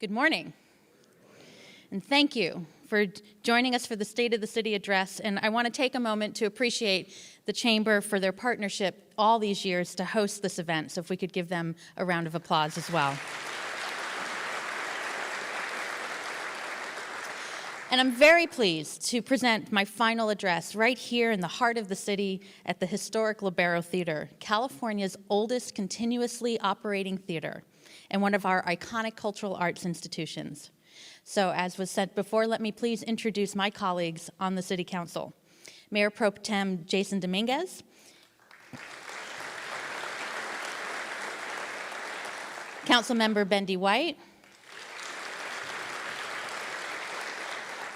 Good morning, and thank you for joining us for the State of the City address. And I want to take a moment to appreciate the Chamber for their partnership all these years to host this event. So if we could give them a round of applause as well. And I'm very pleased to present my final address right here in the heart of the city at the historic Libero Theater, California's oldest continuously operating theater and one of our iconic cultural arts institutions. So as was said before, let me please introduce my colleagues on the City Council. Mayor Pro Tem Jason Dominguez, Councilmember Bendy White,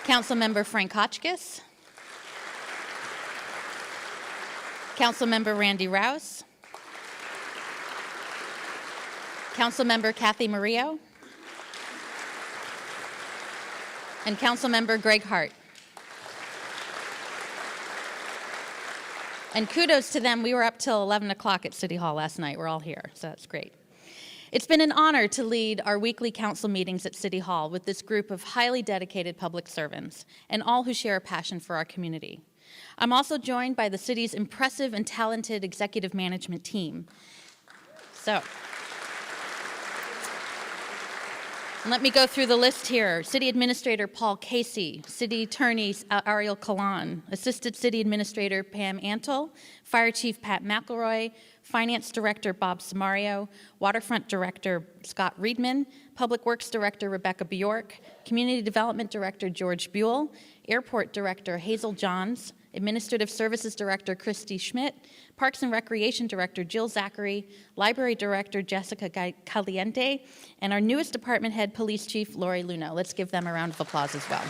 Councilmember Frank Hotchkiss, Councilmember Randy Rouse, Councilmember Kathy Murillo, and Councilmember Greg Hart. And kudos to them, we were up till 11 o'clock at City Hall last night. We're all here, so that's great. It's been an honor to lead our weekly council meetings at City Hall with this group of highly dedicated public servants and all who share a passion for our community. I'm also joined by the city's impressive and talented executive management team. Let me go through the list here. City Administrator Paul Casey, City Attorney Ariel Kalan, Assistant City Administrator Pam Antle, Fire Chief Pat McElroy, Finance Director Bob Samario, Waterfront Director Scott Reedman, Public Works Director Rebecca Bjork, Community Development Director George Buell, Airport Director Hazel Johns, Administrative Services Director Christy Schmidt, Parks and Recreation Director Jill Zachary, Library Director Jessica Caliente, and our newest department head, Police Chief Lori Luno. Let's give them a round of applause as well.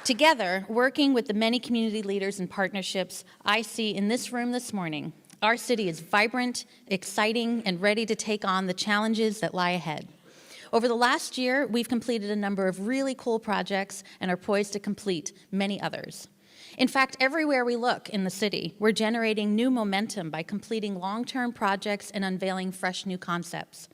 Together, working with the many community leaders and partnerships I see in this room this morning, our city is vibrant, exciting, and ready to take on the challenges that lie ahead. Over the last year, we've completed a number of really cool projects and are poised to complete many others. In fact, everywhere we look in the city, we're generating new momentum by completing long-term projects and unveiling fresh new concepts.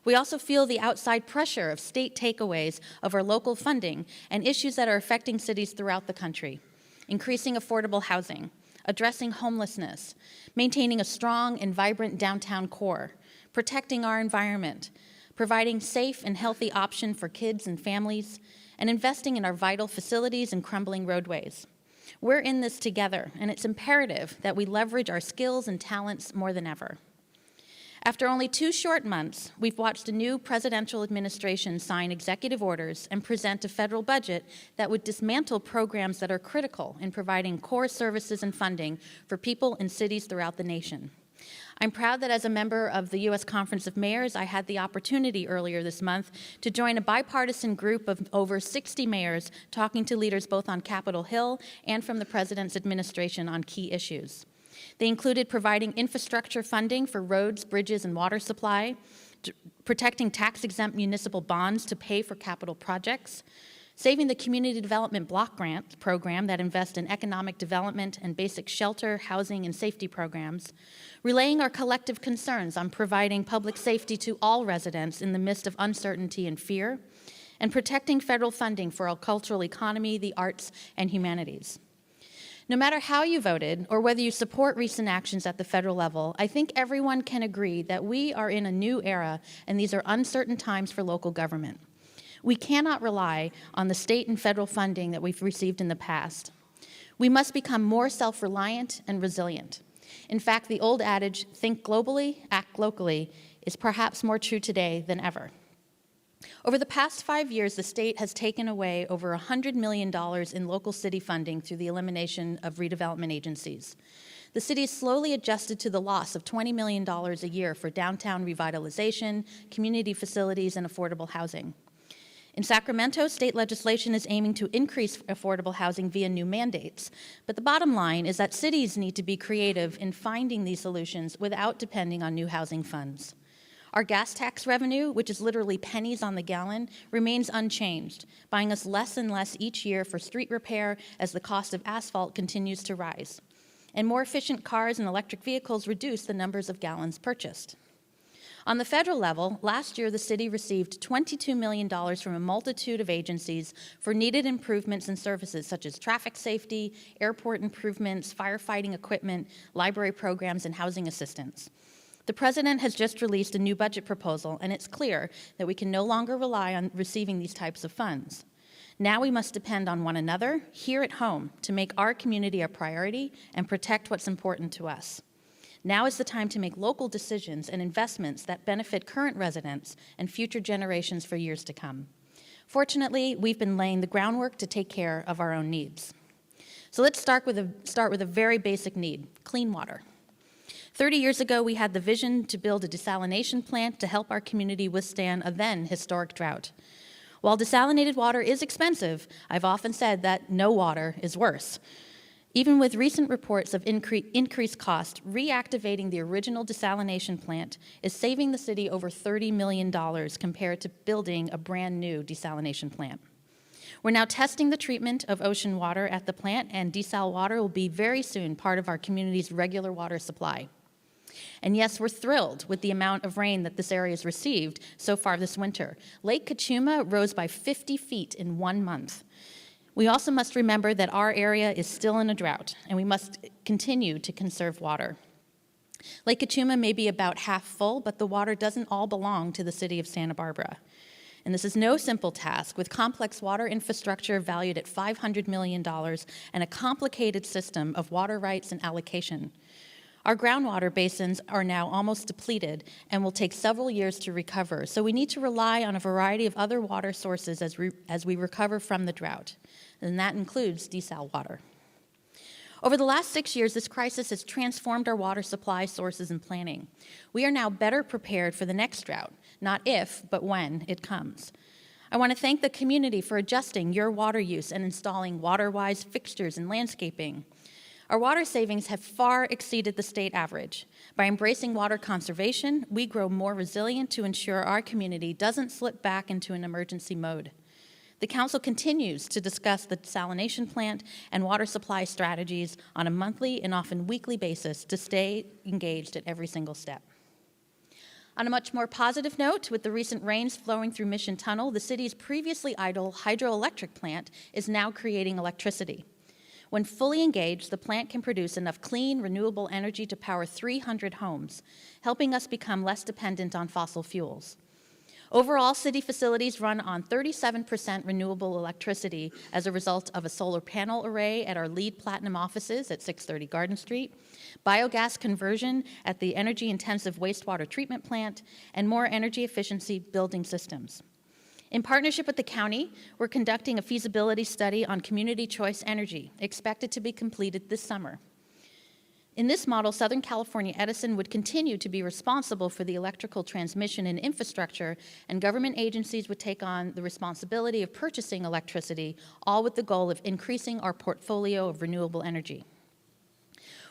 We also feel the outside pressure of state takeaways of our local funding and issues that are affecting cities throughout the country, increasing affordable housing, addressing homelessness, maintaining a strong and vibrant downtown core, protecting our environment, providing safe and healthy option for kids and families, and investing in our vital facilities and crumbling roadways. We're in this together, and it's imperative that we leverage our skills and talents more than ever. After only 2 short months, we've watched a new presidential administration sign executive orders and present a federal budget that would dismantle programs that are critical in providing core services and funding for people and cities throughout the nation. I'm proud that as a member of the U.S. Conference of Mayors, I had the opportunity earlier this month to join a bipartisan group of over 60 mayors talking to leaders both on Capitol Hill and from the President's administration on key issues. They included providing infrastructure funding for roads, bridges, and water supply, protecting tax-exempt municipal bonds to pay for capital projects, saving the Community Development Block Grant program that invests in economic development and basic shelter, housing, and safety programs, relaying our collective concerns on providing public safety to all residents in the midst of uncertainty and fear, and protecting federal funding for our cultural economy, the arts, and humanities. No matter how you voted or whether you support recent actions at the federal level, I think everyone can agree that we are in a new era and these are uncertain times for local government. We cannot rely on the state and federal funding that we've received in the past. We must become more self-reliant and resilient. In fact, the old adage, think globally, act locally, is perhaps more true today than ever. Over the past 5 years, the state has taken away over $100 million in local city funding through the elimination of redevelopment agencies. The city has slowly adjusted to the loss of $20 million a year for downtown revitalization, community facilities, and affordable housing. In Sacramento, state legislation is aiming to increase affordable housing via new mandates. But the bottom line is that cities need to be creative in finding these solutions without depending on new housing funds. Our gas tax revenue, which is literally pennies on the gallon, remains unchanged, buying us less and less each year for street repair as the cost of asphalt continues to rise. and more efficient cars and electric vehicles reduce the numbers of gallons purchased. On the federal level, last year the city received $22 million from a multitude of agencies for needed improvements and services such as traffic safety, airport improvements, firefighting equipment, library programs, and housing assistance. The President has just released a new budget proposal, and it's clear that we can no longer rely on receiving these types of funds. Now we must depend on one another here at home to make our community a priority and protect what's important to us. Now is the time to make local decisions and investments that benefit current residents and future generations for years to come. Fortunately, we've been laying the groundwork to take care of our own needs. So let's start with a very basic need, clean water. 30 years ago, we had the vision to build a desalination plant to help our community withstand a then historic drought. While desalinated water is expensive, I've often said that no water is worse. Even with recent reports of increased cost, reactivating the original desalination plant is saving the city over $30 million compared to building a brand new desalination plant. We're now testing the treatment of ocean water at the plant, and desal water will be very soon part of our community's regular water supply. And yes, we're thrilled with the amount of rain that this area has received so far this winter. Lake Cachuma rose by 50 feet in 1 month. We also must remember that our area is still in a drought, and we must continue to conserve water. Lake Cachuma may be about half full, but the water doesn't all belong to the city of Santa Barbara. And this is no simple task, with complex water infrastructure valued at $500 million and a complicated system of water rights and allocation. Our groundwater basins are now almost depleted and will take several years to recover, so we need to rely on a variety of other water sources as we recover from the drought, and that includes desal water. Over the last 6 years, this crisis has transformed our water supply sources and planning. We are now better prepared for the next drought, not if, but when it comes. I want to thank the community for adjusting your water use and installing water-wise fixtures and landscaping. Our water savings have far exceeded the state average. By embracing water conservation, we grow more resilient to ensure our community doesn't slip back into an emergency mode. The Council continues to discuss the desalination plant and water supply strategies on a monthly and often weekly basis to stay engaged at every single step. On a much more positive note, with the recent rains flowing through Mission Tunnel, the city's previously idle hydroelectric plant is now creating electricity. When fully engaged, the plant can produce enough clean, renewable energy to power 300 homes, helping us become less dependent on fossil fuels. Overall, city facilities run on 37% renewable electricity as a result of a solar panel array at our LEED Platinum offices at 630 Garden Street, biogas conversion at the energy-intensive wastewater treatment plant, and more energy efficiency building systems. In partnership with the county, we're conducting a feasibility study on community choice energy, expected to be completed this summer. In this model, Southern California Edison would continue to be responsible for the electrical transmission and infrastructure, and government agencies would take on the responsibility of purchasing electricity, all with the goal of increasing our portfolio of renewable energy.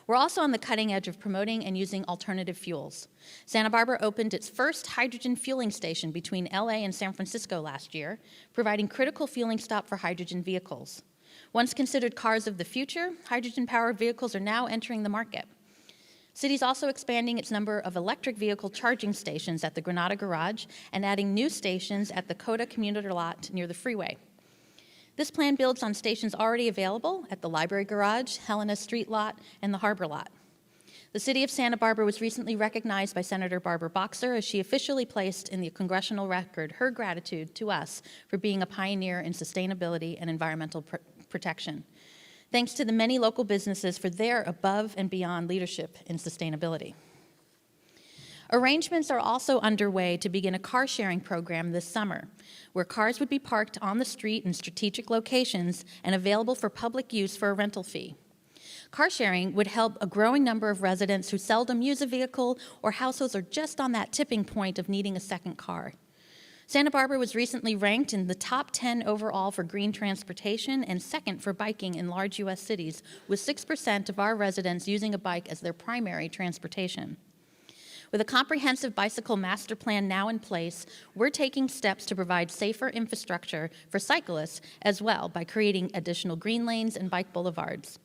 We're also on the cutting edge of promoting and using alternative fuels. Santa Barbara opened its first hydrogen fueling station between LA and San Francisco last year, providing critical fueling stop for hydrogen vehicles. Once considered cars of the future, hydrogen-powered vehicles are now entering the market. City's also expanding its number of electric vehicle charging stations at the Granada Garage and adding new stations at the Coda Community Lot near the freeway. This plan builds on stations already available at the Library Garage, Helena Street Lot, and the Harbor Lot. The City of Santa Barbara was recently recognized by Senator Barbara Boxer as she officially placed in the congressional record her gratitude to us for being a pioneer in sustainability and environmental protection. Thanks to the many local businesses for their above and beyond leadership in sustainability. Arrangements are also underway to begin a car-sharing program this summer, where cars would be parked on the street in strategic locations and available for public use for a rental fee. Car sharing would help a growing number of residents who seldom use a vehicle or households are just on that tipping point of needing a second car. Santa Barbara was recently ranked in the top 10 overall for green transportation and second for biking in large U.S. cities, with 6% of our residents using a bike as their primary transportation. With a comprehensive bicycle master plan now in place, we're taking steps to provide safer infrastructure for cyclists as well by creating additional green lanes and bike boulevards.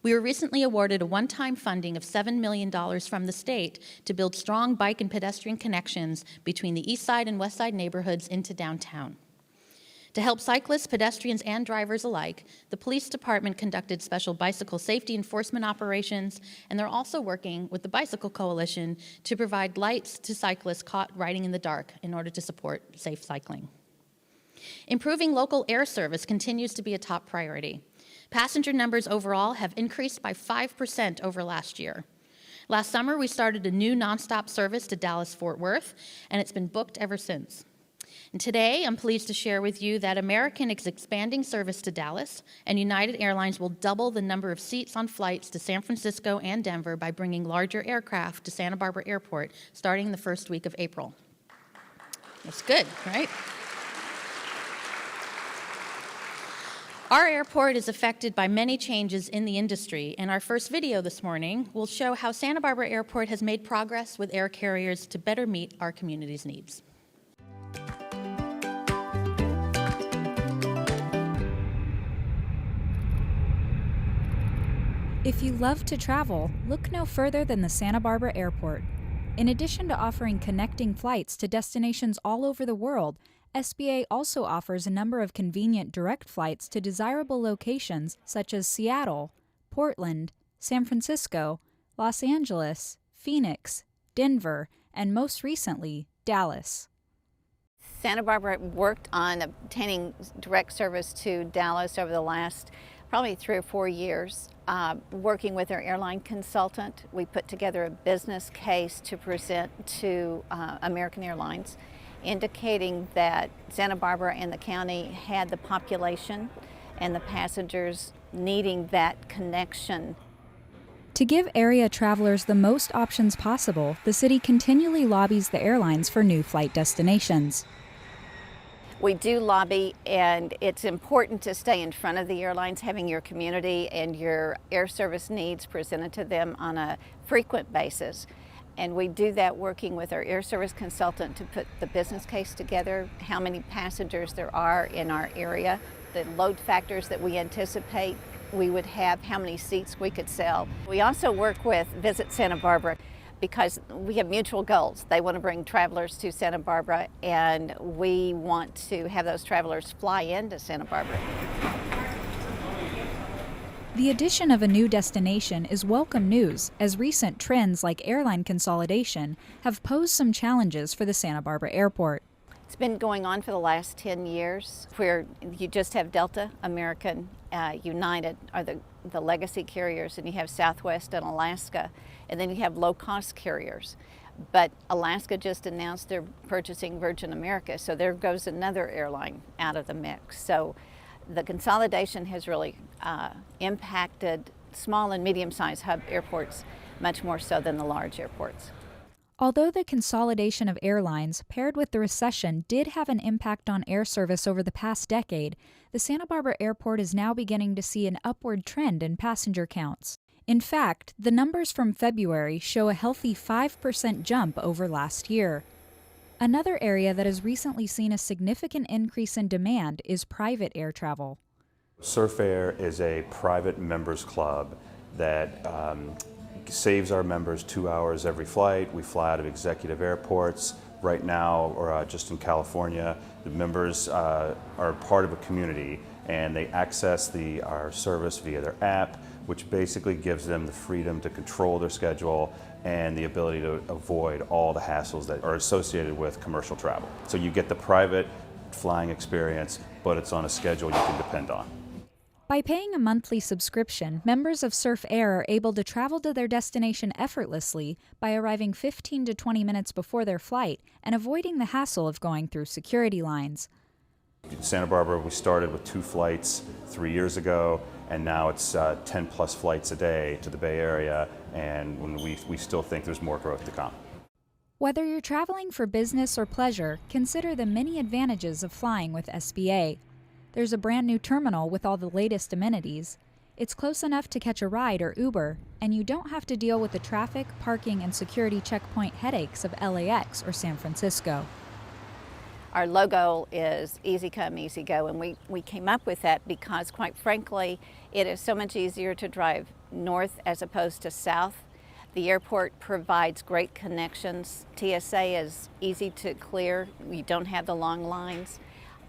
We were recently awarded a one-time funding of $7 million from the state to build strong bike and pedestrian connections between the East Side and West Side neighborhoods into downtown. To help cyclists, pedestrians, and drivers alike, the police department conducted special bicycle safety enforcement operations, and they're also working with the Bicycle Coalition to provide lights to cyclists caught riding in the dark in order to support safe cycling. Improving local air service continues to be a top priority. Passenger numbers overall have increased by 5% over last year. Last summer, we started a new nonstop service to Dallas-Fort Worth, and it's been booked ever since. And today, I'm pleased to share with you that American is expanding service to Dallas, and United Airlines will double the number of seats on flights to San Francisco and Denver by bringing larger aircraft to Santa Barbara Airport starting the first week of April. That's good, right? Our airport is affected by many changes in the industry, and our first video this morning will show how Santa Barbara Airport has made progress with air carriers to better meet our community's needs. If you love to travel, look no further than the Santa Barbara Airport. In addition to offering connecting flights to destinations all over the world, SBA also offers a number of convenient direct flights to desirable locations such as Seattle, Portland, San Francisco, Los Angeles, Phoenix, Denver, and most recently, Dallas. Santa Barbara worked on obtaining direct service to Dallas over the last probably 3 or 4 years. Working with our airline consultant, we put together a business case to present to American Airlines, indicating that Santa Barbara and the county had the population and the passengers needing that connection. To give area travelers the most options possible, the city continually lobbies the airlines for new flight destinations. We do lobby, and it's important to stay in front of the airlines, having your community and your air service needs presented to them on a frequent basis. And we do that working with our air service consultant to put the business case together, how many passengers there are in our area, the load factors that we anticipate we would have, how many seats we could sell. We also work with Visit Santa Barbara because we have mutual goals. They want to bring travelers to Santa Barbara, and we want to have those travelers fly into Santa Barbara. The addition of a new destination is welcome news, as recent trends like airline consolidation have posed some challenges for the Santa Barbara Airport. It's been going on for the last 10 years, where you just have Delta, American, United are the legacy carriers, and you have Southwest and Alaska, and then you have low-cost carriers. But Alaska just announced they're purchasing Virgin America, so there goes another airline out of the mix. So the consolidation has really impacted small and medium-sized hub airports much more so than the large airports. Although the consolidation of airlines paired with the recession did have an impact on air service over the past decade, the Santa Barbara Airport is now beginning to see an upward trend in passenger counts. In fact, the numbers from February show a healthy 5% jump over last year. Another area that has recently seen a significant increase in demand is private air travel. Surf Air is a private members club that saves our members 2 hours every flight. We fly out of executive airports. Right now, or just in California, the members are part of a community, and they access our service via their app, which basically gives them the freedom to control their schedule and the ability to avoid all the hassles that are associated with commercial travel. So you get the private flying experience, but it's on a schedule you can depend on. By paying a monthly subscription, members of Surf Air are able to travel to their destination effortlessly by arriving 15 to 20 minutes before their flight and avoiding the hassle of going through security lines. In Santa Barbara, we started with 2 flights 3 years ago, and now it's 10 plus flights a day to the Bay Area, and we still think there's more growth to come. Whether you're traveling for business or pleasure, consider the many advantages of flying with SBA. There's a brand new terminal with all the latest amenities. It's close enough to catch a ride or Uber, and you don't have to deal with the traffic, parking, and security checkpoint headaches of LAX or San Francisco. Our logo is easy come, easy go, and we came up with that because, quite frankly, it is so much easier to drive north as opposed to south. The airport provides great connections. TSA is easy to clear. We don't have the long lines.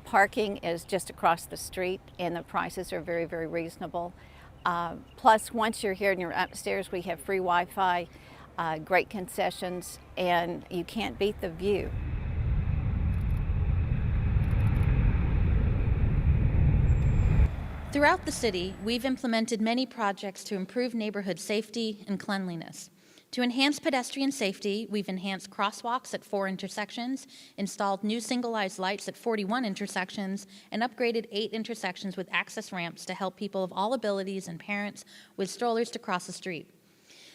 Parking is just across the street, and the prices are very, very reasonable. Plus, once you're here and you're upstairs, we have free Wi-Fi, great concessions, and you can't beat the view. Throughout the city, we've implemented many projects to improve neighborhood safety and cleanliness. To enhance pedestrian safety, we've enhanced crosswalks at 4 intersections, installed new signalized lights at 41 intersections, and upgraded 8 intersections with access ramps to help people of all abilities and parents with strollers to cross the street.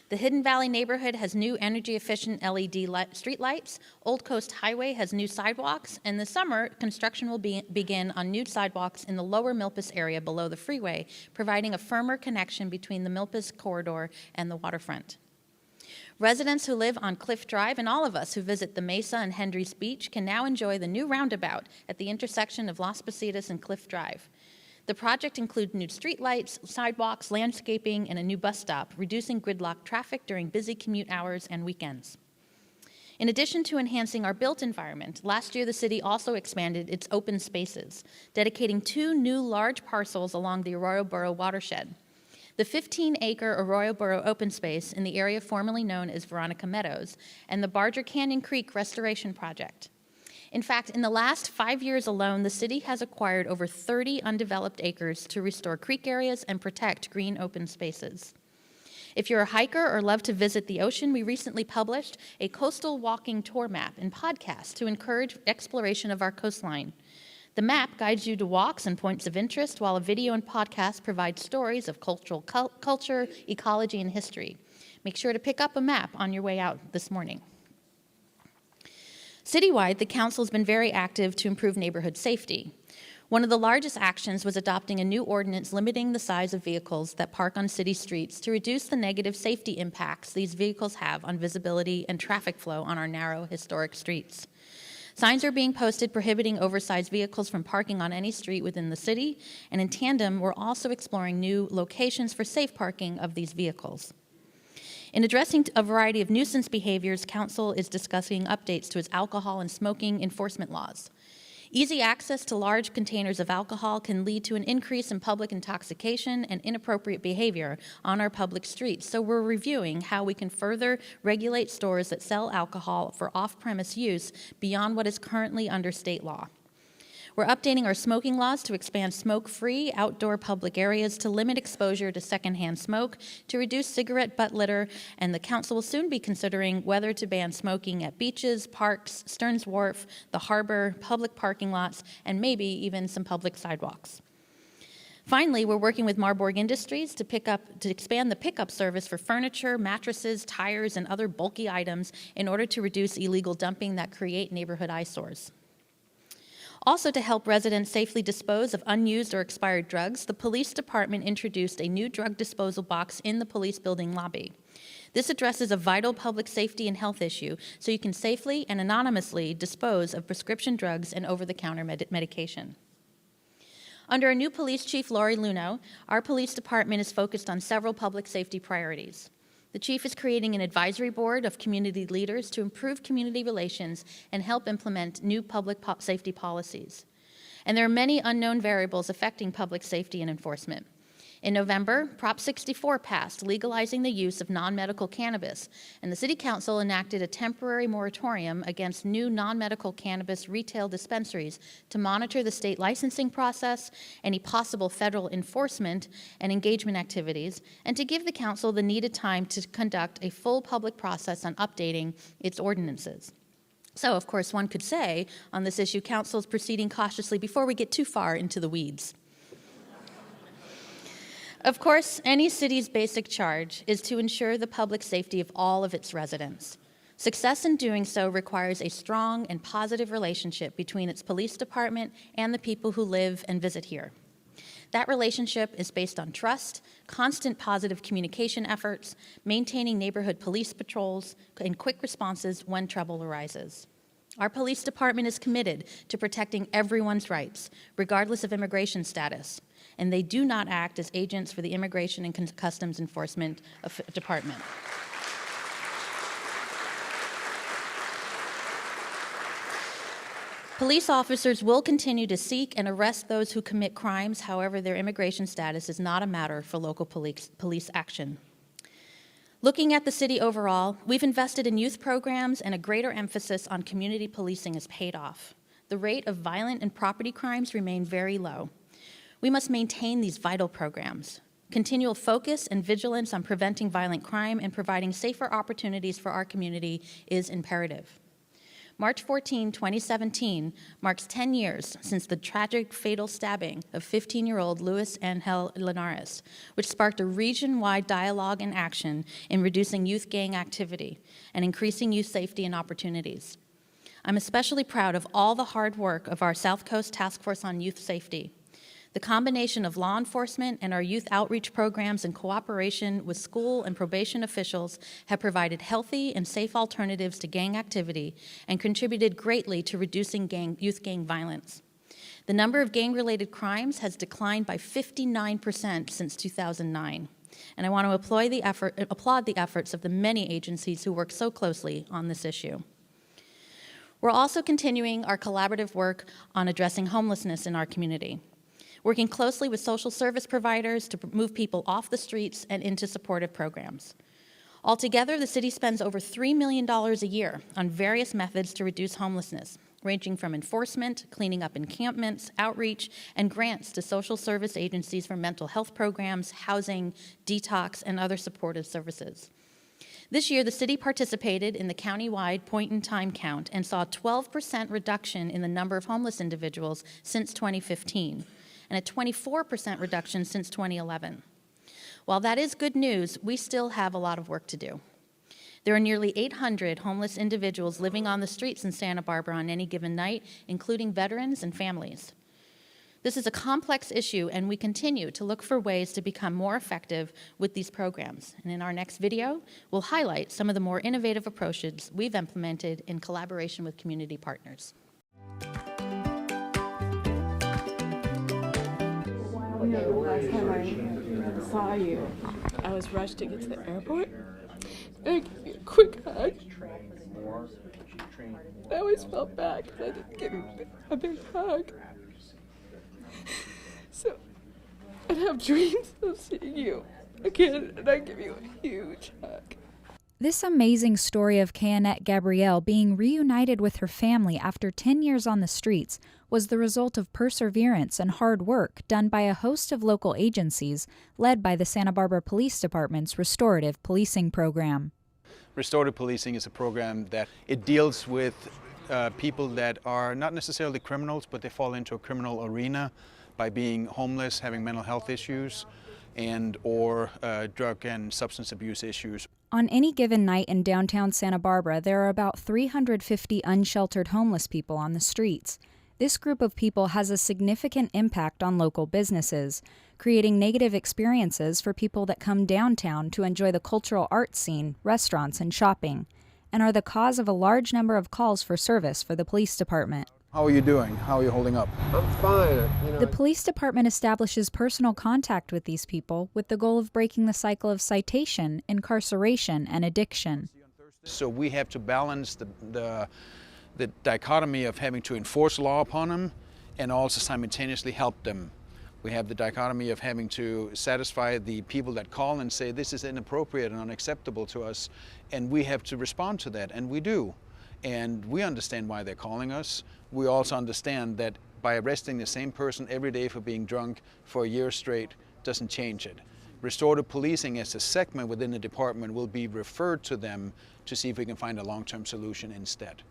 The Hidden Valley neighborhood has new energy-efficient LED street lights. Old Coast Highway has new sidewalks, and this summer, construction will begin on new sidewalks in the lower Milpas area below the freeway, providing a firmer connection between the Milpas corridor and the waterfront. Residents who live on Cliff Drive and all of us who visit the Mesa and Hendry's Beach can now enjoy the new roundabout at the intersection of Las Positas and Cliff Drive. The project includes new streetlights, sidewalks, landscaping, and a new bus stop, reducing gridlock traffic during busy commute hours and weekends. In addition to enhancing our built environment, last year the city also expanded its open spaces, dedicating 2 new large parcels along the Arroyo Burro watershed. The 15-acre Arroyo Burro open space in the area formerly known as Veronica Meadows, and the Barger Canyon Creek Restoration Project. In fact, in the last 5 years alone, the city has acquired over 30 undeveloped acres to restore creek areas and protect green open spaces. If you're a hiker or love to visit the ocean, we recently published a coastal walking tour map and podcast to encourage exploration of our coastline. The map guides you to walks and points of interest, while a video and podcast provide stories of culture, ecology, and history. Make sure to pick up a map on your way out this morning. Citywide, the council has been very active to improve neighborhood safety. One of the largest actions was adopting a new ordinance limiting the size of vehicles that park on city streets to reduce the negative safety impacts these vehicles have on visibility and traffic flow on our narrow, historic streets. Signs are being posted prohibiting oversized vehicles from parking on any street within the city, and in tandem, we're also exploring new locations for safe parking of these vehicles. In addressing a variety of nuisance behaviors, Council is discussing updates to its alcohol and smoking enforcement laws. Easy access to large containers of alcohol can lead to an increase in public intoxication and inappropriate behavior on our public streets, so we're reviewing how we can further regulate stores that sell alcohol for off-premise use beyond what is currently under state law. We're updating our smoking laws to expand smoke-free outdoor public areas to limit exposure to secondhand smoke, to reduce cigarette butt litter, and the council will soon be considering whether to ban smoking at beaches, parks, Stearns Wharf, the harbor, public parking lots, and maybe even some public sidewalks. Finally, we're working with Marburg Industries to expand the pickup service for furniture, mattresses, tires, and other bulky items in order to reduce illegal dumping that create neighborhood eyesores. Also, to help residents safely dispose of unused or expired drugs, the police department introduced a new drug disposal box in the police building lobby. This addresses a vital public safety and health issue, so you can safely and anonymously dispose of prescription drugs and over-the-counter medication. Under our new police chief, Lori Luno, our police department is focused on several public safety priorities. The chief is creating an advisory board of community leaders to improve community relations and help implement new public safety policies. And there are many unknown variables affecting public safety and enforcement. In November, Prop 64 passed, legalizing the use of non-medical cannabis, and the City Council enacted a temporary moratorium against new non-medical cannabis retail dispensaries to monitor the state licensing process, any possible federal enforcement and engagement activities, and to give the Council the needed time to conduct a full public process on updating its ordinances. So, of course, one could say on this issue, Council is proceeding cautiously before we get too far into the weeds. Of course, any city's basic charge is to ensure the public safety of all of its residents. Success in doing so requires a strong and positive relationship between its police department and the people who live and visit here. That relationship is based on trust, constant positive communication efforts, maintaining neighborhood police patrols, and quick responses when trouble arises. Our police department is committed to protecting everyone's rights, regardless of immigration status, and they do not act as agents for the Immigration and Customs Enforcement Department. Police officers will continue to seek and arrest those who commit crimes. However, their immigration status is not a matter for local police action. Looking at the city overall, we've invested in youth programs, and a greater emphasis on community policing has paid off. The rate of violent and property crimes remain very low. We must maintain these vital programs. Continual focus and vigilance on preventing violent crime and providing safer opportunities for our community is imperative. March 14, 2017 marks 10 years since the tragic fatal stabbing of 15-year-old Luis Angel Linares, which sparked a region-wide dialogue and action in reducing youth gang activity and increasing youth safety and opportunities. I'm especially proud of all the hard work of our South Coast Task Force on Youth Safety. The combination of law enforcement and our youth outreach programs in cooperation with school and probation officials have provided healthy and safe alternatives to gang activity and contributed greatly to reducing youth gang violence. The number of gang-related crimes has declined by 59% since 2009. And I want to applaud the efforts of the many agencies who work so closely on this issue. We're also continuing our collaborative work on addressing homelessness in our community, working closely with social service providers to move people off the streets and into supportive programs. Altogether, the city spends over $3 million a year on various methods to reduce homelessness, ranging from enforcement, cleaning up encampments, outreach, and grants to social service agencies for mental health programs, housing, detox, and other supportive services. This year, the city participated in the county-wide point-in-time count and saw a 12% reduction in the number of homeless individuals since 2015. And a 24% reduction since 2011. While that is good news, we still have a lot of work to do. There are nearly 800 homeless individuals living on the streets in Santa Barbara on any given night, including veterans and families. This is a complex issue, and we continue to look for ways to become more effective with these programs. And in our next video, we'll highlight some of the more innovative approaches we've implemented in collaboration with community partners. The last time I saw you, I was rushed to get to the airport. And I gave you a quick hug. I always felt bad because I didn't give you a big hug. So I'd have dreams of seeing you again, and I'd give you a huge hug. This amazing story of Kayanette Gabrielle being reunited with her family after 10 years on the streets was the result of perseverance and hard work done by a host of local agencies led by the Santa Barbara Police Department's Restorative Policing Program. Restorative policing is a program that it deals with people that are not necessarily criminals, but they fall into a criminal arena by being homeless, having mental health issues, and or drug and substance abuse issues. On any given night in downtown Santa Barbara, there are about 350 unsheltered homeless people on the streets. This group of people has a significant impact on local businesses, creating negative experiences for people that come downtown to enjoy the cultural arts scene, restaurants, and shopping, and are the cause of a large number of calls for service for the police department. How are you doing? How are you holding up? I'm fine. The police department establishes personal contact with these people with the goal of breaking the cycle of citation, incarceration, and addiction. So we have to balance the dichotomy of having to enforce law upon them and also simultaneously help them. We have the dichotomy of having to satisfy the people that call and say this is inappropriate and unacceptable to us, and we have to respond to that, and we do. And we understand why they're calling us. We also understand that by arresting the same person every day for being drunk for a year straight doesn't change it. Restorative policing as a segment within the department will be referred to them to see if we can find a long-term solution instead.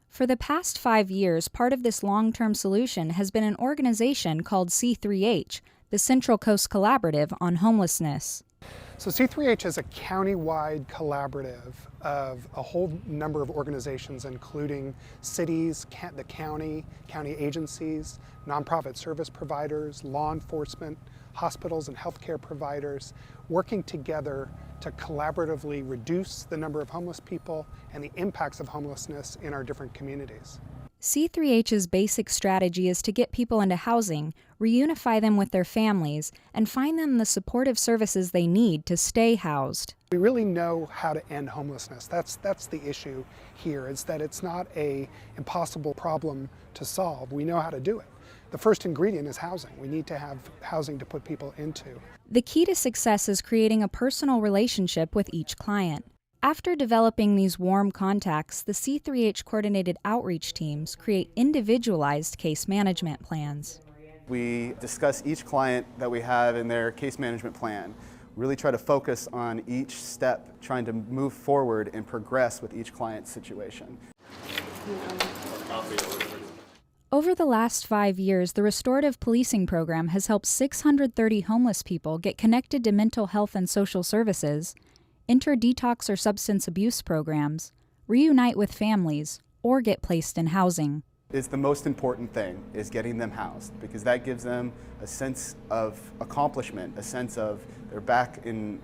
For the past 5 years, part of this long-term solution has been an organization called C3H, the Central Coast Collaborative on Homelessness. So C3H is a county-wide collaborative of a whole number of organizations, including cities, the county agencies, nonprofit service providers, law enforcement, hospitals and healthcare providers working together to collaboratively reduce the number of homeless people and the impacts of homelessness in our different communities. C3H's basic strategy is to get people into housing, reunify them with their families, and find them the supportive services they need to stay housed. We really know how to end homelessness. That's the issue here, is that it's not an impossible problem to solve. We know how to do it. The first ingredient is housing. We need to have housing to put people into. The key to success is creating a personal relationship with each client. After developing these warm contacts, the C3H coordinated outreach teams create individualized case management plans. We discuss each client that we have in their case management plan, really try to focus on each step, trying to move forward and progress with each client's situation. Over the last 5 years, the Restorative Policing Program has helped 630 homeless people get connected to mental health and social services, enter detox or substance abuse programs, reunite with families, or get placed in housing. Is the most important thing, is getting them housed, because that gives them a sense of accomplishment, a sense of they're back in,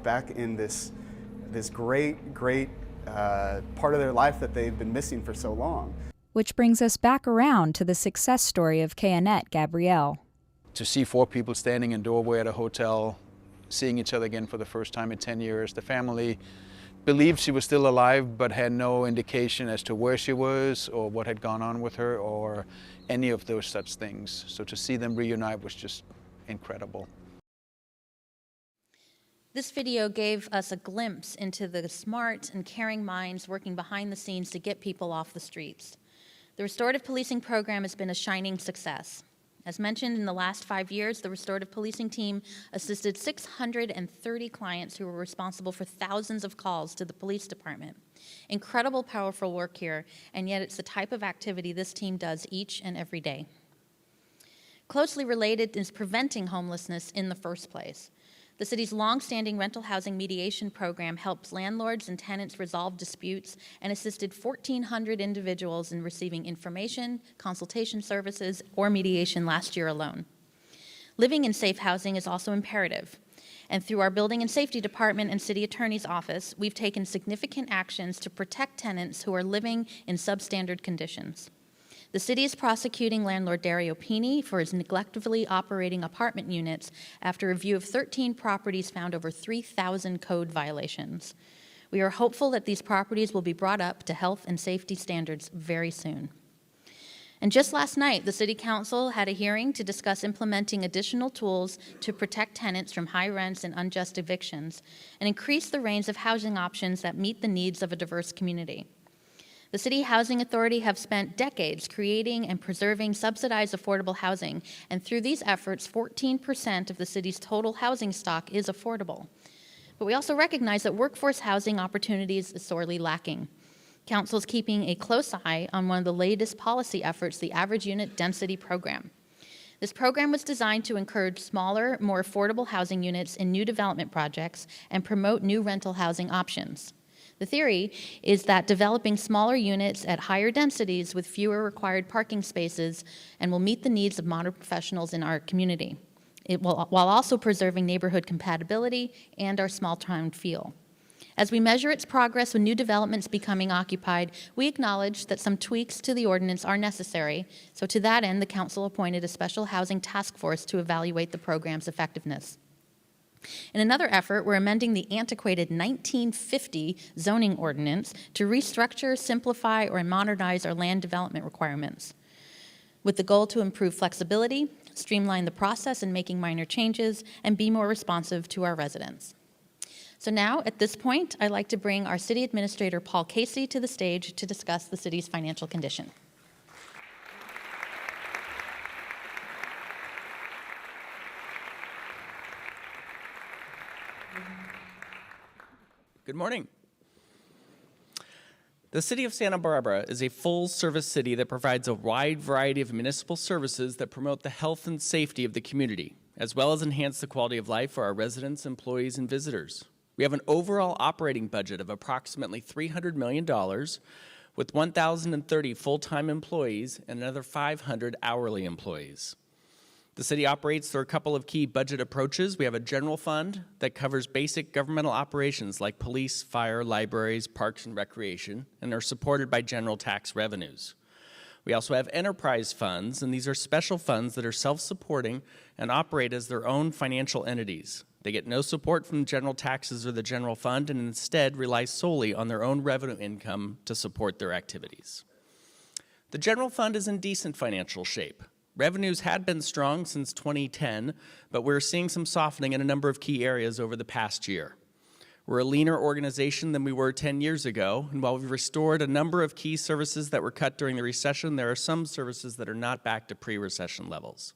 back in this great part of their life that they've been missing for so long. Which brings us back around to the success story of Kay Annette Gabrielle. To see 4 people standing in doorway at a hotel, seeing each other again for the first time in 10 years. The family believed she was still alive, but had no indication as to where she was or what had gone on with her or any of those such things. So to see them reunite was just incredible. This video gave us a glimpse into the smart and caring minds working behind the scenes to get people off the streets. The Restorative Policing Program has been a shining success. As mentioned, in the last 5 years, the Restorative Policing team assisted 630 clients who were responsible for thousands of calls to the police department. Incredible, powerful work here, and yet it's the type of activity this team does each and every day. Closely related is preventing homelessness in the first place. The city's long-standing rental housing mediation program helps landlords and tenants resolve disputes and assisted 1,400 individuals in receiving information, consultation services, or mediation last year alone. Living in safe housing is also imperative, and through our Building and Safety Department and City Attorney's Office, we've taken significant actions to protect tenants who are living in substandard conditions. The city is prosecuting landlord Dario Pini for his neglectfully operating apartment units after a review of 13 properties found over 3,000 code violations. We are hopeful that these properties will be brought up to health and safety standards very soon. And just last night, the City Council had a hearing to discuss implementing additional tools to protect tenants from high rents and unjust evictions and increase the range of housing options that meet the needs of a diverse community. The City Housing Authority have spent decades creating and preserving subsidized affordable housing, and through these efforts, 14% of the city's total housing stock is affordable. But we also recognize that workforce housing opportunities is sorely lacking. Council is keeping a close eye on one of the latest policy efforts, the Average Unit Density Program. This program was designed to encourage smaller, more affordable housing units in new development projects and promote new rental housing options. The theory is that developing smaller units at higher densities with fewer required parking spaces and will meet the needs of modern professionals in our community, while also preserving neighborhood compatibility and our small-town feel. As we measure its progress with new developments becoming occupied, we acknowledge that some tweaks to the ordinance are necessary, so to that end, the Council appointed a special housing task force to evaluate the program's effectiveness. In another effort, we're amending the antiquated 1950 zoning ordinance to restructure, simplify, or modernize our land development requirements, with the goal to improve flexibility, streamline the process in making minor changes, and be more responsive to our residents. So now, at this point, I'd like to bring our City Administrator, Paul Casey, to the stage to discuss the city's financial condition. Good morning. The City of Santa Barbara is a full-service city that provides a wide variety of municipal services that promote the health and safety of the community, as well as enhance the quality of life for our residents, employees, and visitors. We have an overall operating budget of approximately $300 million, with 1,030 full-time employees and another 500 hourly employees. The city operates through a couple of key budget approaches. We have a general fund that covers basic governmental operations like police, fire, libraries, parks, and recreation, and are supported by general tax revenues. We also have enterprise funds, and these are special funds that are self-supporting and operate as their own financial entities. They get no support from general taxes or the general fund and instead rely solely on their own revenue income to support their activities. The general fund is in decent financial shape. Revenues had been strong since 2010, but we're seeing some softening in a number of key areas over the past year. We're a leaner organization than we were 10 years ago, and while we've restored a number of key services that were cut during the recession, there are some services that are not back to pre-recession levels.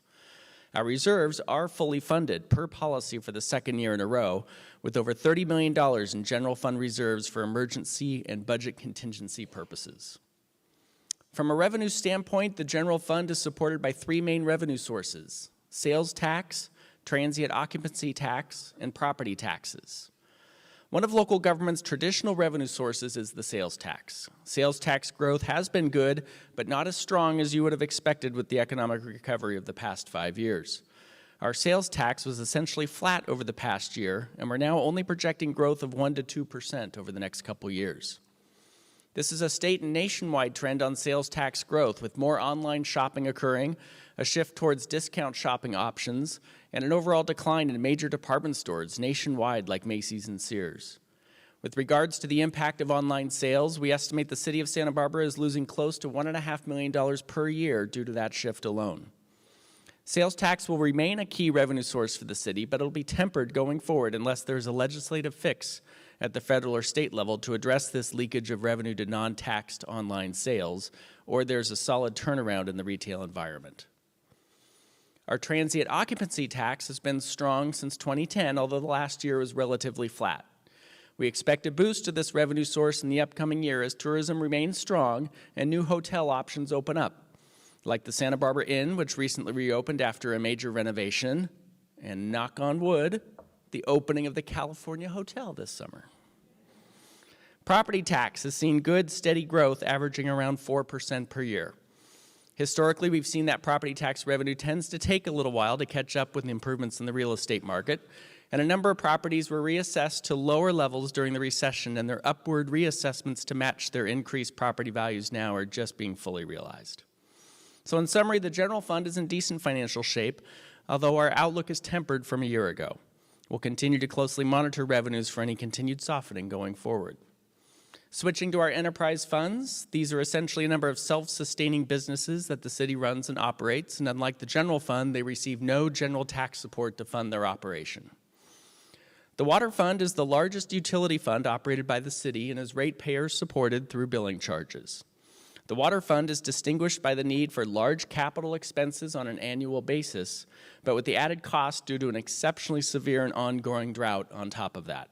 Our reserves are fully funded per policy for the second year in a row, with over $30 million in general fund reserves for emergency and budget contingency purposes. From a revenue standpoint, the general fund is supported by three main revenue sources: sales tax, transient occupancy tax, and property taxes. One of local government's traditional revenue sources is the sales tax. Sales tax growth has been good, but not as strong as you would have expected with the economic recovery of the past 5 years. Our sales tax was essentially flat over the past year, and we're now only projecting growth of 1% to 2% over the next couple years. This is a state and nationwide trend on sales tax growth, with more online shopping occurring, a shift towards discount shopping options, and an overall decline in major department stores nationwide like Macy's and Sears. With regards to the impact of online sales, we estimate the city of Santa Barbara is losing close to $1.5 million per year due to that shift alone. Sales tax will remain a key revenue source for the city, but it'll be tempered going forward unless there's a legislative fix at the federal or state level to address this leakage of revenue to non-taxed online sales, or there's a solid turnaround in the retail environment. Our transient occupancy tax has been strong since 2010, although the last year was relatively flat. We expect a boost to this revenue source in the upcoming year as tourism remains strong and new hotel options open up, like the Santa Barbara Inn, which recently reopened after a major renovation, and knock on wood, the opening of the California Hotel this summer. Property tax has seen good, steady growth, averaging around 4% per year. Historically, we've seen that property tax revenue tends to take a little while to catch up with the improvements in the real estate market, and a number of properties were reassessed to lower levels during the recession, and their upward reassessments to match their increased property values now are just being fully realized. So in summary, the general fund is in decent financial shape, although our outlook is tempered from a year ago. We'll continue to closely monitor revenues for any continued softening going forward. Switching to our enterprise funds, these are essentially a number of self-sustaining businesses that the city runs and operates, and unlike the general fund, they receive no general tax support to fund their operation. The water fund is the largest utility fund operated by the city and is ratepayer supported through billing charges. The water fund is distinguished by the need for large capital expenses on an annual basis, but with the added cost due to an exceptionally severe and ongoing drought on top of that.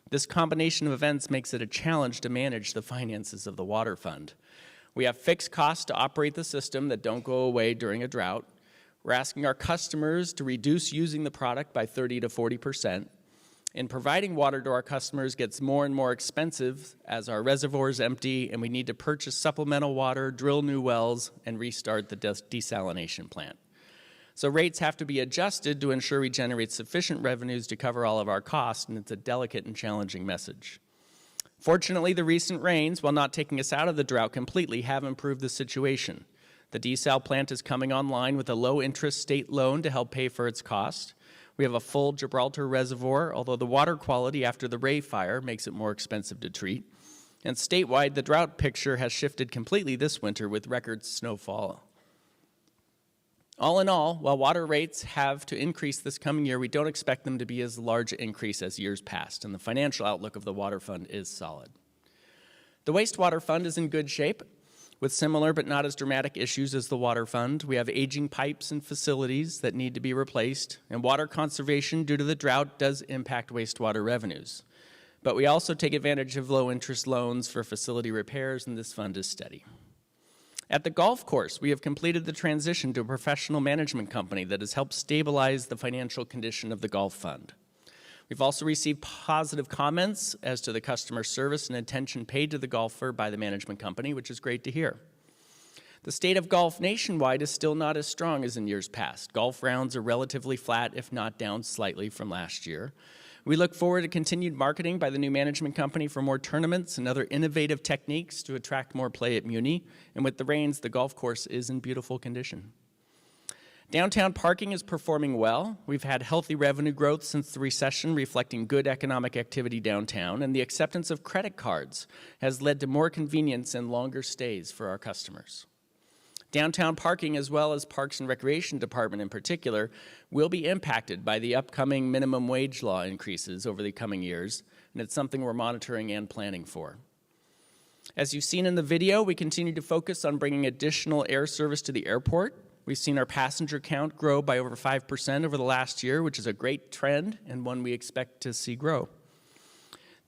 This combination of events makes it a challenge to manage the finances of the water fund. We have fixed costs to operate the system that don't go away during a drought. We're asking our customers to reduce using the product by 30 to 40%. And providing water to our customers gets more and more expensive as our reservoirs empty and we need to purchase supplemental water, drill new wells, and restart the desalination plant. So rates have to be adjusted to ensure we generate sufficient revenues to cover all of our costs, and it's a delicate and challenging message. Fortunately, the recent rains, while not taking us out of the drought completely, have improved the situation. The desal plant is coming online with a low-interest state loan to help pay for its cost. We have a full Gibraltar reservoir, although the water quality after the Ray fire makes it more expensive to treat. And statewide, the drought picture has shifted completely this winter with record snowfall. All in all, while water rates have to increase this coming year, we don't expect them to be as large an increase as years past, and the financial outlook of the water fund is solid. The wastewater fund is in good shape, with similar but not as dramatic issues as the water fund. We have aging pipes and facilities that need to be replaced, and water conservation due to the drought does impact wastewater revenues. But we also take advantage of low-interest loans for facility repairs, and this fund is steady. At the golf course, we have completed the transition to a professional management company that has helped stabilize the financial condition of the golf fund. We've also received positive comments as to the customer service and attention paid to the golfer by the management company, which is great to hear. The state of golf nationwide is still not as strong as in years past. Golf rounds are relatively flat, if not down slightly from last year. We look forward to continued marketing by the new management company for more tournaments and other innovative techniques to attract more play at Muni. And with the rains, the golf course is in beautiful condition. Downtown parking is performing well. We've had healthy revenue growth since the recession, reflecting good economic activity downtown, and the acceptance of credit cards has led to more convenience and longer stays for our customers. Downtown parking, as well as Parks and Recreation Department in particular, will be impacted by the upcoming minimum wage law increases over the coming years, and it's something we're monitoring and planning for. As you've seen in the video, we continue to focus on bringing additional air service to the airport. We've seen our passenger count grow by over 5% over the last year, which is a great trend and one we expect to see grow.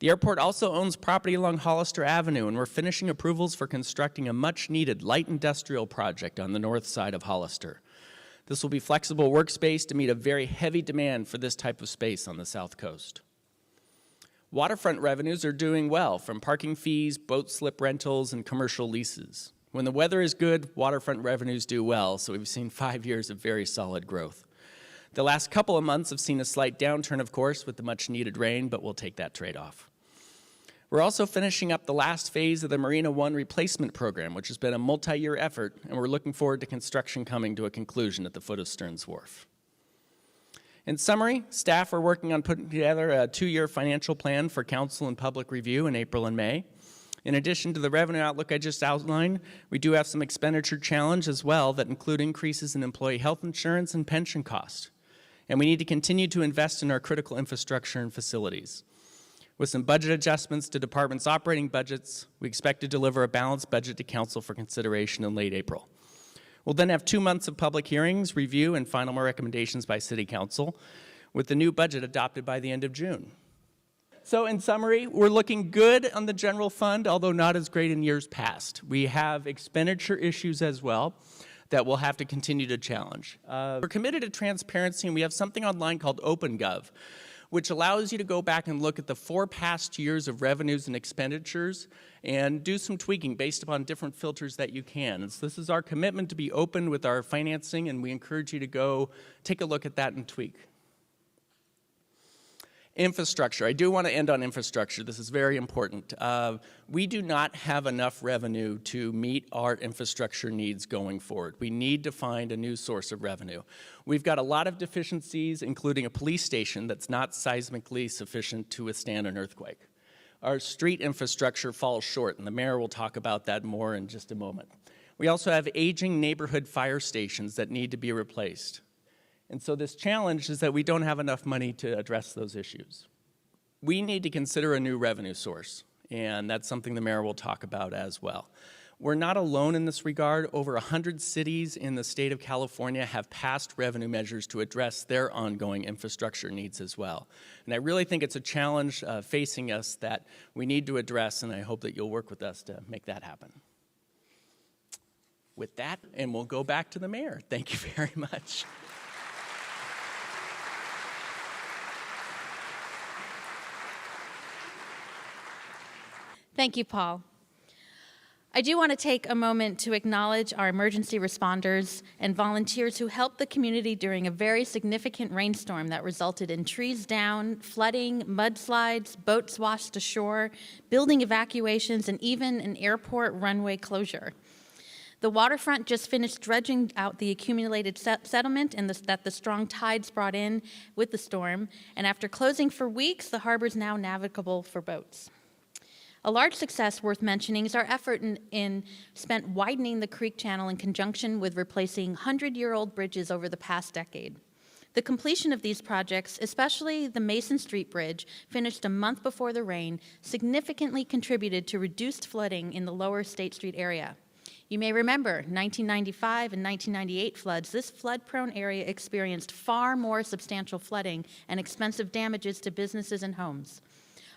The airport also owns property along Hollister Avenue, and we're finishing approvals for constructing a much-needed light industrial project on the north side of Hollister. This will be flexible workspace to meet a very heavy demand for this type of space on the South Coast. Waterfront revenues are doing well from parking fees, boat slip rentals, and commercial leases. When the weather is good, waterfront revenues do well, so we've seen 5 years of very solid growth. The last couple of months have seen a slight downturn, of course, with the much-needed rain, but we'll take that trade-off. We're also finishing up the last phase of the Marina One replacement program, which has been a multi-year effort, and we're looking forward to construction coming to a conclusion at the foot of Stearns Wharf. In summary, staff are working on putting together a 2-year financial plan for council and public review in April and May. In addition to the revenue outlook I just outlined, we do have some expenditure challenge as well that include increases in employee health insurance and pension costs. And we need to continue to invest in our critical infrastructure and facilities. With some budget adjustments to departments' operating budgets, we expect to deliver a balanced budget to council for consideration in late April. We'll then have 2 months of public hearings, review, and final recommendations by City Council, with the new budget adopted by the end of June. So in summary, we're looking good on the general fund, although not as great in years past. We have expenditure issues as well that we'll have to continue to challenge. We're committed to transparency, and we have something online called OpenGov, which allows you to go back and look at the 4 past years of revenues and expenditures and do some tweaking based upon different filters that you can. And so this is our commitment to be open with our financing, and we encourage you to go take a look at that and tweak. Infrastructure. I do want to end on infrastructure. This is very important. We do not have enough revenue to meet our infrastructure needs going forward. We need to find a new source of revenue. We've got a lot of deficiencies, including a police station that's not seismically sufficient to withstand an earthquake. Our street infrastructure falls short, and the mayor will talk about that more in just a moment. We also have aging neighborhood fire stations that need to be replaced. And so this challenge is that we don't have enough money to address those issues. We need to consider a new revenue source, and that's something the mayor will talk about as well. We're not alone in this regard. Over 100 cities in the state of California have passed revenue measures to address their ongoing infrastructure needs as well. And I really think it's a challenge facing us that we need to address, and I hope that you'll work with us to make that happen. With that, and we'll go back to the mayor. Thank you very much. Thank you, Paul. I do want to take a moment to acknowledge our emergency responders and volunteers who helped the community during a very significant rainstorm that resulted in trees down, flooding, mudslides, boats washed ashore, building evacuations, and even an airport runway closure. The waterfront just finished dredging out the accumulated sediment that the strong tides brought in with the storm, and after closing for weeks, the harbor is now navigable for boats. A large success worth mentioning is our effort in spent widening the creek channel in conjunction with replacing 100-year-old bridges over the past decade. The completion of these projects, especially the Mason Street Bridge, finished a month before the rain, significantly contributed to reduced flooding in the lower State Street area. You may remember 1995 and 1998 floods. This flood-prone area experienced far more substantial flooding and expensive damages to businesses and homes.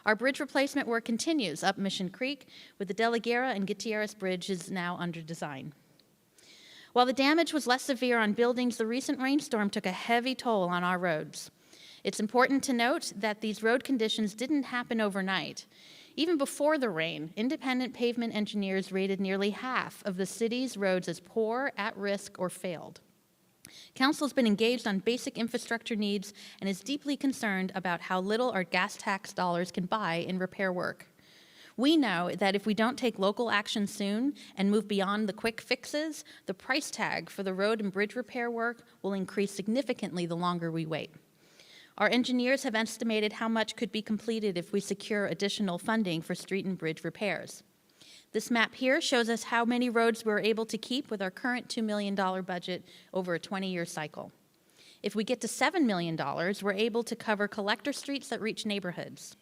Our bridge replacement work continues up Mission Creek, with the De La Guerra and Gutierrez bridges now under design. While the damage was less severe on buildings, the recent rainstorm took a heavy toll on our roads. It's important to note that these road conditions didn't happen overnight. Even before the rain, independent pavement engineers rated nearly half of the city's roads as poor, at risk, or failed. Council's been engaged on basic infrastructure needs and is deeply concerned about how little our gas tax dollars can buy in repair work. We know that if we don't take local action soon and move beyond the quick fixes, the price tag for the road and bridge repair work will increase significantly the longer we wait. Our engineers have estimated how much could be completed if we secure additional funding for street and bridge repairs. This map here shows us how many roads we're able to keep with our current $2 million budget over a 20-year cycle. If we get to $7 million, we're able to cover collector streets that reach neighborhoods.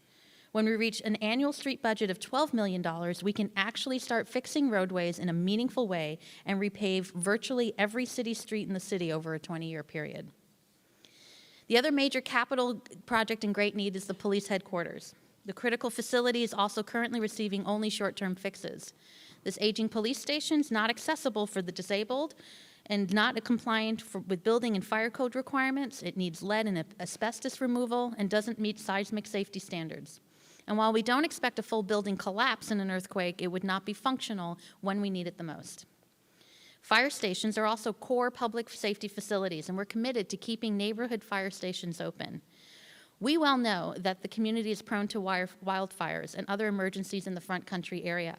When we reach an annual street budget of $12 million, we can actually start fixing roadways in a meaningful way and repave virtually every city street in the city over a 20-year period. The other major capital project in great need is the police headquarters. The critical facility is also currently receiving only short-term fixes. This aging police station is not accessible for the disabled and not compliant with building and fire code requirements. It needs lead and asbestos removal and doesn't meet seismic safety standards. And while we don't expect a full building collapse in an earthquake, it would not be functional when we need it the most. Fire stations are also core public safety facilities, and we're committed to keeping neighborhood fire stations open. We well know that the community is prone to wildfires and other emergencies in the Front Country area.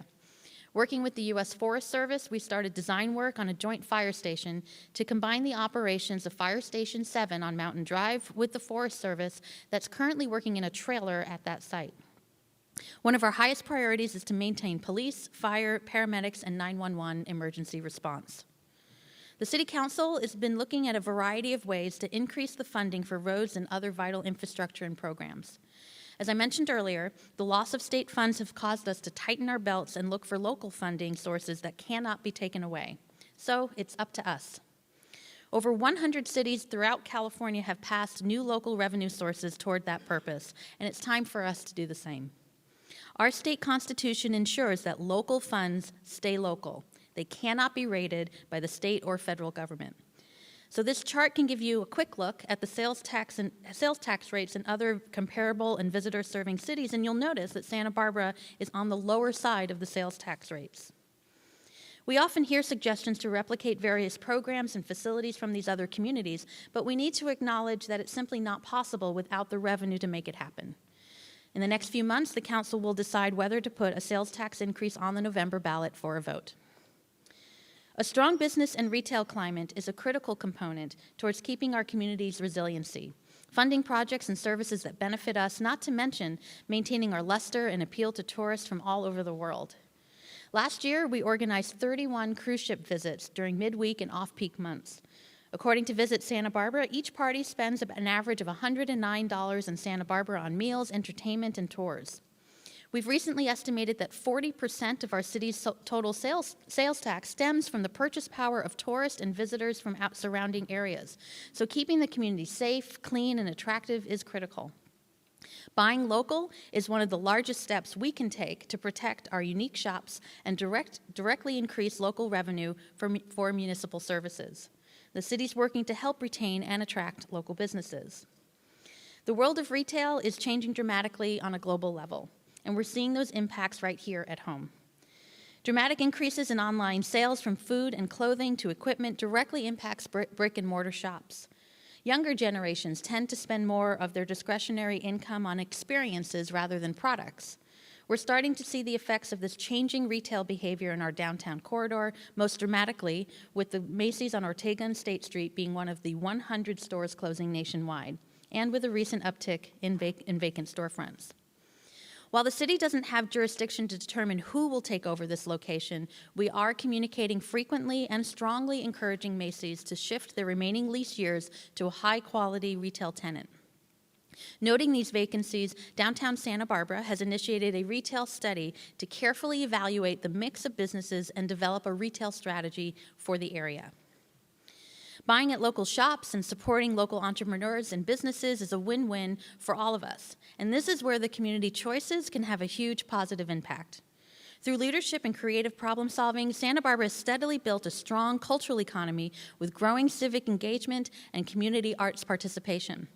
Working with the U.S. Forest Service, we started design work on a joint fire station to combine the operations of Fire Station 7 on Mountain Drive with the Forest Service that's currently working in a trailer at that site. One of our highest priorities is to maintain police, fire, paramedics, and 911 emergency response. The City Council has been looking at a variety of ways to increase the funding for roads and other vital infrastructure and programs. As I mentioned earlier, the loss of state funds have caused us to tighten our belts and look for local funding sources that cannot be taken away. So it's up to us. Over 100 cities throughout California have passed new local revenue sources toward that purpose, and it's time for us to do the same. Our state constitution ensures that local funds stay local. They cannot be rated by the state or federal government. So this chart can give you a quick look at the sales tax rates in other comparable and visitor-serving cities, and you'll notice that Santa Barbara is on the lower side of the sales tax rates. We often hear suggestions to replicate various programs and facilities from these other communities, but we need to acknowledge that it's simply not possible without the revenue to make it happen. In the next few months, the Council will decide whether to put a sales tax increase on the November ballot for a vote. A strong business and retail climate is a critical component towards keeping our community's resiliency, funding projects and services that benefit us, not to mention maintaining our luster and appeal to tourists from all over the world. Last year, we organized 31 cruise ship visits during midweek and off-peak months. According to Visit Santa Barbara, each party spends an average of $109 in Santa Barbara on meals, entertainment, and tours. We've recently estimated that 40% of our city's total sales tax stems from the purchase power of tourists and visitors from surrounding areas. So keeping the community safe, clean, and attractive is critical. Buying local is one of the largest steps we can take to protect our unique shops and directly increase local revenue for municipal services. The city's working to help retain and attract local businesses. The world of retail is changing dramatically on a global level, and we're seeing those impacts right here at home. Dramatic increases in online sales from food and clothing to equipment directly impacts brick and mortar shops. Younger generations tend to spend more of their discretionary income on experiences rather than products. We're starting to see the effects of this changing retail behavior in our downtown corridor, most dramatically with the Macy's on Ortega and State Street being one of the 100 stores closing nationwide, and with a recent uptick in vacant storefronts. While the city doesn't have jurisdiction to determine who will take over this location, we are communicating frequently and strongly encouraging Macy's to shift their remaining lease years to a high-quality retail tenant. Noting these vacancies, downtown Santa Barbara has initiated a retail study to carefully evaluate the mix of businesses and develop a retail strategy for the area. Buying at local shops and supporting local entrepreneurs and businesses is a win-win for all of us, and this is where the community choices can have a huge positive impact. Through leadership and creative problem-solving, Santa Barbara has steadily built a strong cultural economy with growing civic engagement and community arts participation.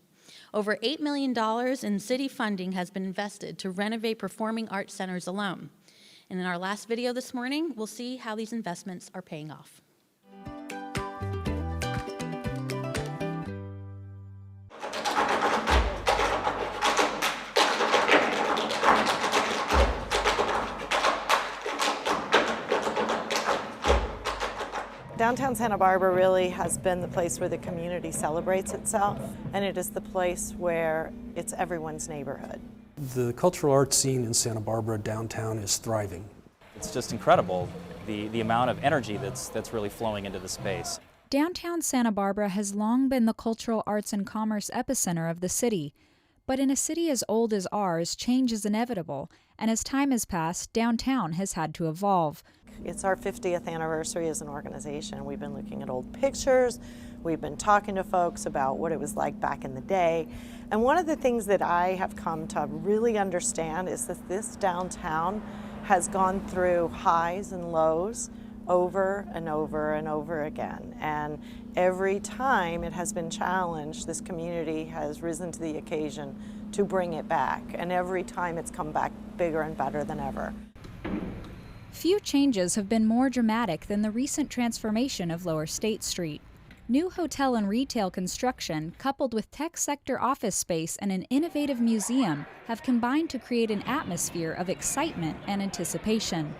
Over $8 million in city funding has been invested to renovate performing arts centers alone. And in our last video this morning, we'll see how these investments are paying off. Downtown Santa Barbara really has been the place where the community celebrates itself, and it is the place where it's everyone's neighborhood. The cultural arts scene in Santa Barbara downtown is thriving. It's just incredible, the amount of energy that's really flowing into the space. Downtown Santa Barbara has long been the cultural arts and commerce epicenter of the city. But in a city as old as ours, change is inevitable, and as time has passed, downtown has had to evolve. It's our 50th anniversary as an organization. We've been looking at old pictures, we've been talking to folks about what it was like back in the day, and one of the things that I have come to really understand is that this downtown has gone through highs and lows over and over and over again. And every time it has been challenged, this community has risen to the occasion to bring it back. And every time it's come back bigger and better than ever. Few changes have been more dramatic than the recent transformation of Lower State Street. New hotel and retail construction, coupled with tech sector office space and an innovative museum, have combined to create an atmosphere of excitement and anticipation.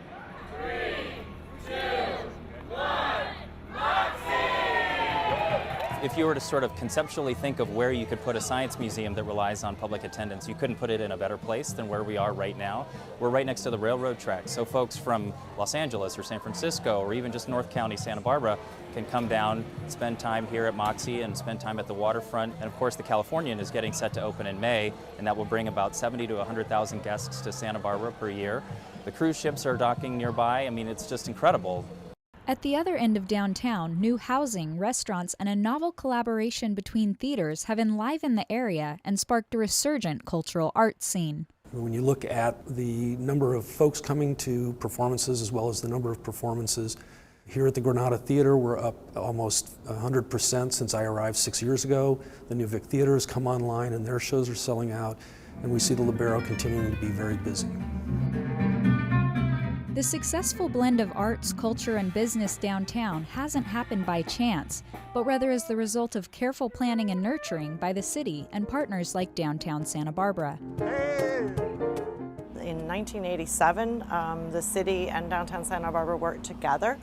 If you were to sort of conceptually think of where you could put a science museum that relies on public attendance, you couldn't put it in a better place than where we are right now. We're right next to the railroad tracks, so folks from Los Angeles or San Francisco or even just North County, Santa Barbara can come down, spend time here at Moxie and spend time at the waterfront. And of course the Californian is getting set to open in May, and that will bring about 70 to 100,000 guests to Santa Barbara per year. The cruise ships are docking nearby. I mean, it's just incredible. At the other end of downtown, new housing, restaurants, and a novel collaboration between theaters have enlivened the area and sparked a resurgent cultural arts scene. When you look at the number of folks coming to performances as well as the number of performances, here at the Granada Theater, we're up almost 100% since I arrived 6 years ago. The New Vic Theater has come online and their shows are selling out, and we see the Libero continuing to be very busy. The successful blend of arts, culture, and business downtown hasn't happened by chance, but rather as the result of careful planning and nurturing by the city and partners like Downtown Santa Barbara. In 1987, the city and Downtown Santa Barbara worked together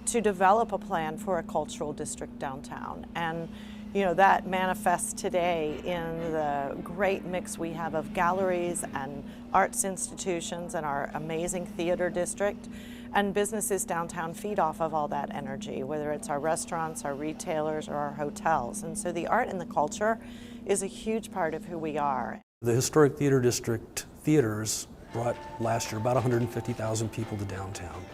to develop a plan for a cultural district downtown. And that manifests today in the great mix we have of galleries and arts institutions and our amazing theater district, and businesses downtown feed off of all that energy, whether it's our restaurants, our retailers, or our hotels. And so the art and the culture is a huge part of who we are. The Historic Theater District theaters brought last year about 150,000 people to downtown.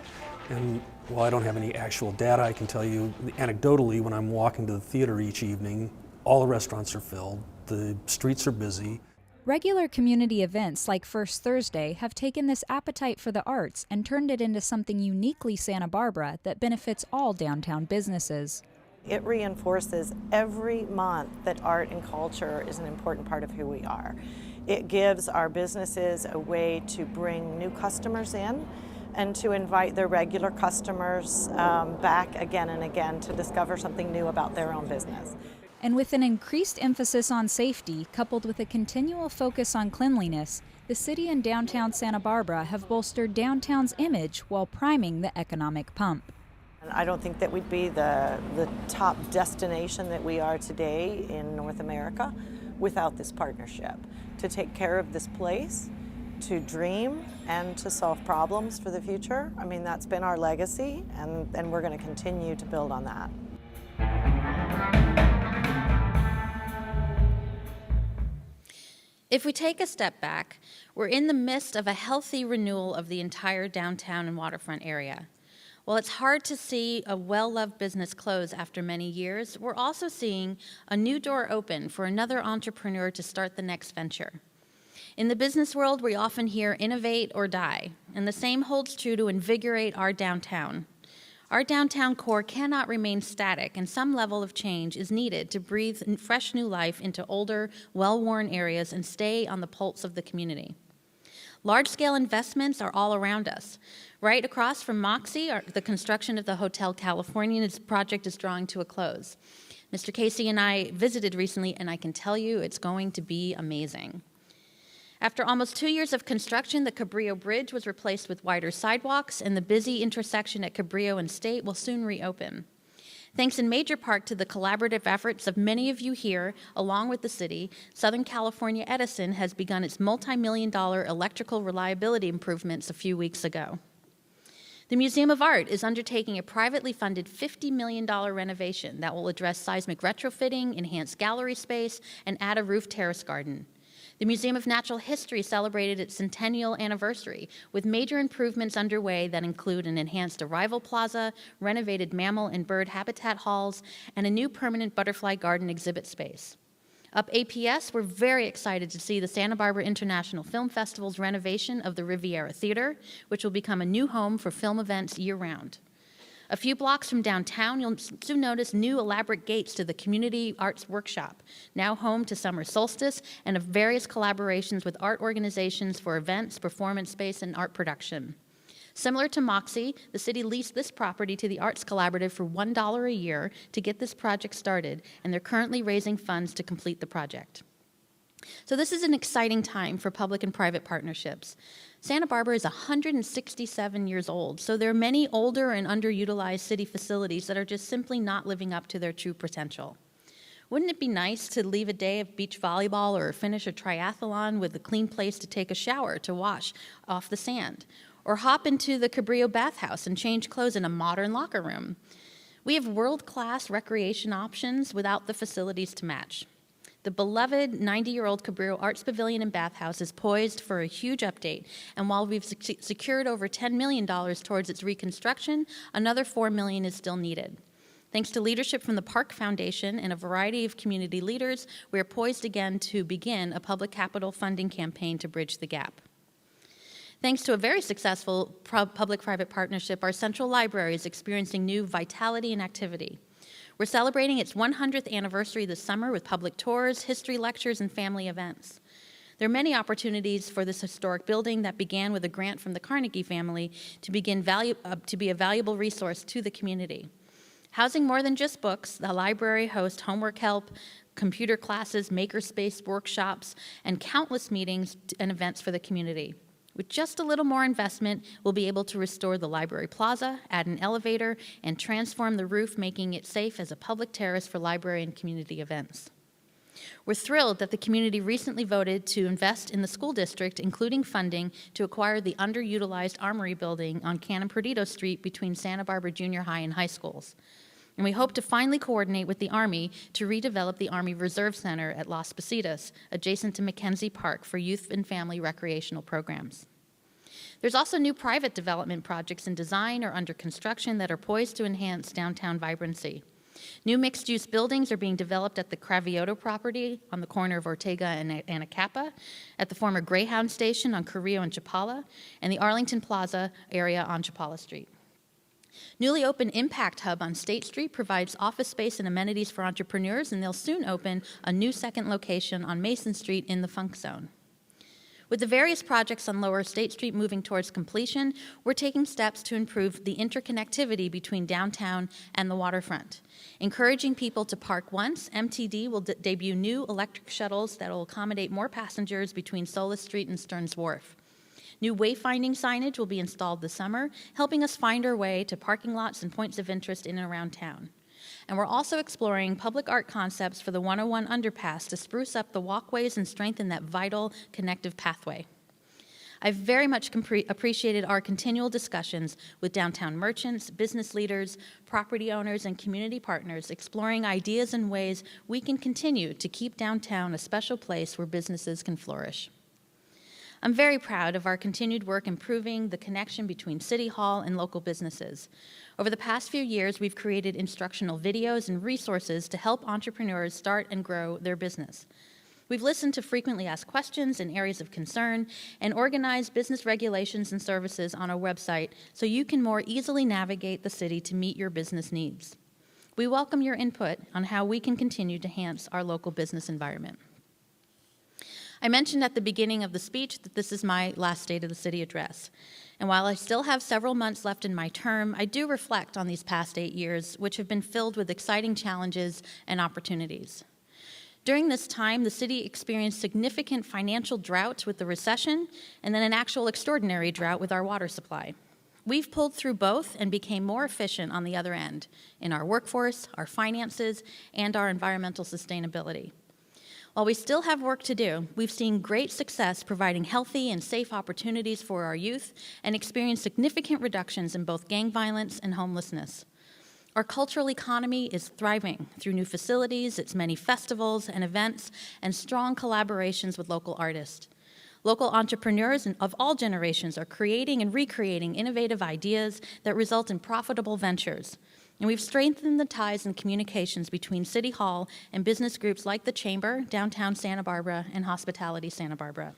And while I don't have any actual data, I can tell you anecdotally, when I'm walking to the theater each evening, all the restaurants are filled, the streets are busy. Regular community events like First Thursday have taken this appetite for the arts and turned it into something uniquely Santa Barbara that benefits all downtown businesses. It reinforces every month that art and culture is an important part of who we are. It gives our businesses a way to bring new customers in and to invite their regular customers back again and again to discover something new about their own business. And with an increased emphasis on safety, coupled with a continual focus on cleanliness, the city and downtown Santa Barbara have bolstered downtown's image while priming the economic pump. I don't think that we'd be the top destination that we are today in North America without this partnership. To take care of this place, to dream, and to solve problems for the future. I mean, that's been our legacy, and we're going to continue to build on that. If we take a step back, we're in the midst of a healthy renewal of the entire downtown and waterfront area. While it's hard to see a well-loved business close after many years, we're also seeing a new door open for another entrepreneur to start the next venture. In the business world, we often hear innovate or die, and the same holds true to invigorate our downtown. Our downtown core cannot remain static, and some level of change is needed to breathe fresh new life into older, well-worn areas and stay on the pulse of the community. Large-scale investments are all around us. Right across from Moxie, the construction of the Hotel California project is drawing to a close. Mr. Casey and I visited recently, and I can tell you it's going to be amazing. After almost 2 years of construction, the Cabrillo Bridge was replaced with wider sidewalks, and the busy intersection at Cabrillo and State will soon reopen. Thanks in major part to the collaborative efforts of many of you here, along with the city, Southern California Edison has begun its multi-million-dollar electrical reliability improvements a few weeks ago. The Museum of Art is undertaking a privately funded $50 million renovation that will address seismic retrofitting, enhance gallery space, and add a roof terrace garden. The Museum of Natural History celebrated its centennial anniversary with major improvements underway that include an enhanced arrival plaza, renovated mammal and bird habitat halls, and a new permanent butterfly garden exhibit space. Up APS, we're very excited to see the Santa Barbara International Film Festival's renovation of the Riviera Theater, which will become a new home for film events year-round. A few blocks from downtown, you'll soon notice new elaborate gates to the Community Arts Workshop, now home to Summer Solstice and of various collaborations with art organizations for events, performance space, and art production. Similar to Moxie, the city leased this property to the Arts Collaborative for $1 a year to get this project started, and they're currently raising funds to complete the project. So this is an exciting time for public and private partnerships. Santa Barbara is 167 years old, so there are many older and underutilized city facilities that are just simply not living up to their true potential. Wouldn't it be nice to leave a day of beach volleyball or finish a triathlon with a clean place to take a shower to wash off the sand? Or hop into the Cabrillo bathhouse and change clothes in a modern locker room? We have world-class recreation options without the facilities to match. The beloved 90-year-old Cabrillo Arts Pavilion and Bathhouse is poised for a huge update, and while we've secured over $10 million towards its reconstruction, another $4 million is still needed. Thanks to leadership from the Park Foundation and a variety of community leaders, we are poised again to begin a public capital funding campaign to bridge the gap. Thanks to a very successful public-private partnership, our Central Library is experiencing new vitality and activity. We're celebrating its 100th anniversary this summer with public tours, history lectures, and family events. There are many opportunities for this historic building that began with a grant from the Carnegie family to be a valuable resource to the community. Housing more than just books, the library hosts homework help, computer classes, makerspace workshops, and countless meetings and events for the community. With just a little more investment, we'll be able to restore the library plaza, add an elevator, and transform the roof, making it safe as a public terrace for library and community events. We're thrilled that the community recently voted to invest in the school district, including funding to acquire the underutilized Armory building on Canon Perdido Street between Santa Barbara Junior High and high schools. And we hope to finally coordinate with the Army to redevelop the Army Reserve Center at Las Positas, adjacent to McKenzie Park, for youth and family recreational programs. There's also new private development projects in design or under construction that are poised to enhance downtown vibrancy. New mixed-use buildings are being developed at the Cravioto property on the corner of Ortega and Anacapa, at the former Greyhound station on Carrillo and Chapala, and the Arlington Plaza area on Chapala Street. Newly opened Impact Hub on State Street provides office space and amenities for entrepreneurs, and they'll soon open a new second location on Mason Street in the Funk Zone. With the various projects on Lower State Street moving towards completion, we're taking steps to improve the interconnectivity between downtown and the waterfront. Encouraging people to park once, MTD will debut new electric shuttles that will accommodate more passengers between Solis Street and Stearns Wharf. New wayfinding signage will be installed this summer, helping us find our way to parking lots and points of interest in and around town. And we're also exploring public art concepts for the 101 underpass to spruce up the walkways and strengthen that vital connective pathway. I've very much appreciated our continual discussions with downtown merchants, business leaders, property owners, and community partners, exploring ideas and ways we can continue to keep downtown a special place where businesses can flourish. I'm very proud of our continued work improving the connection between City Hall and local businesses. Over the past few years, we've created instructional videos and resources to help entrepreneurs start and grow their business. We've listened to frequently asked questions in areas of concern and organized business regulations and services on our website so you can more easily navigate the city to meet your business needs. We welcome your input on how we can continue to enhance our local business environment. I mentioned at the beginning of the speech that this is my last State of the City address. And while I still have several months left in my term, I do reflect on these past 8 years, which have been filled with exciting challenges and opportunities. During this time, the city experienced significant financial drought with the recession and then an actual extraordinary drought with our water supply. We've pulled through both and became more efficient on the other end in our workforce, our finances, and our environmental sustainability. While we still have work to do, we've seen great success providing healthy and safe opportunities for our youth and experienced significant reductions in both gang violence and homelessness. Our cultural economy is thriving through new facilities, its many festivals and events, and strong collaborations with local artists. Local entrepreneurs of all generations are creating and recreating innovative ideas that result in profitable ventures. And we've strengthened the ties and communications between City Hall and business groups like the Chamber, Downtown Santa Barbara, and Hospitality Santa Barbara.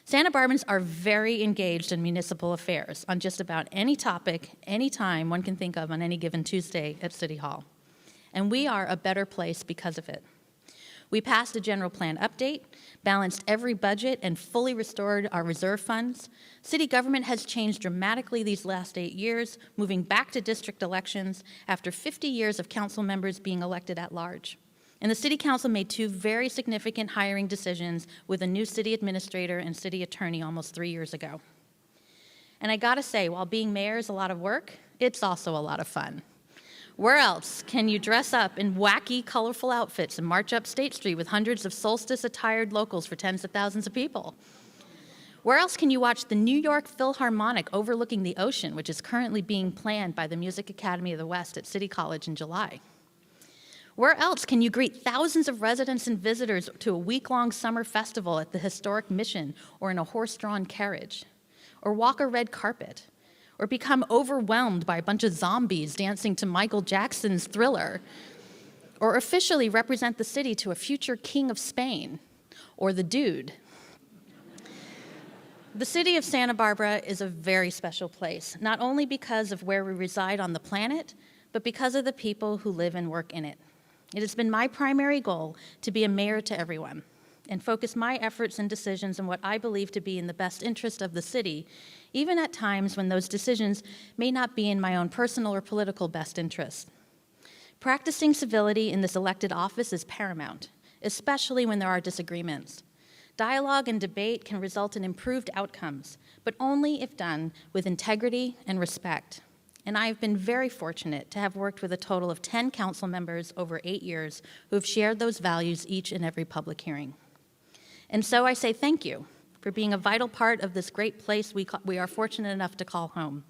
Santa Barbans are very engaged in municipal affairs on just about any topic, any time one can think of on any given Tuesday at City Hall. And we are a better place because of it. We passed a general plan update, balanced every budget, and fully restored our reserve funds. City government has changed dramatically these last 8 years, moving back to district elections after 50 years of council members being elected at large. And the City Council made 2 very significant hiring decisions with a new city administrator and city attorney almost 3 years ago. And I gotta say, while being mayor is a lot of work, it's also a lot of fun. Where else can you dress up in wacky, colorful outfits and march up State Street with hundreds of solstice-attired locals for tens of thousands of people? Where else can you watch the New York Philharmonic overlooking the ocean, which is currently being planned by the Music Academy of the West at City College in July? Where else can you greet thousands of residents and visitors to a week-long summer festival at the historic Mission or in a horse-drawn carriage? Or walk a red carpet? Or become overwhelmed by a bunch of zombies dancing to Michael Jackson's Thriller? Or officially represent the city to a future king of Spain? Or the Dude? The city of Santa Barbara is a very special place, not only because of where we reside on the planet, but because of the people who live and work in it. It has been my primary goal to be a mayor to everyone and focus my efforts and decisions on what I believe to be in the best interest of the city, even at times when those decisions may not be in my own personal or political best interest. Practicing civility in this elected office is paramount, especially when there are disagreements. Dialogue and debate can result in improved outcomes, but only if done with integrity and respect. And I have been very fortunate to have worked with a total of 10 council members over 8 years who have shared those values each and every public hearing. And so I say thank you for being a vital part of this great place we are fortunate enough to call home.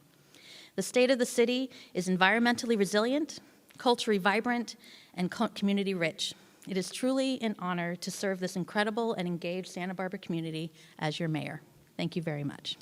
The state of the city is environmentally resilient, culturally vibrant, and community rich. It is truly an honor to serve this incredible and engaged Santa Barbara community as your mayor. Thank you very much.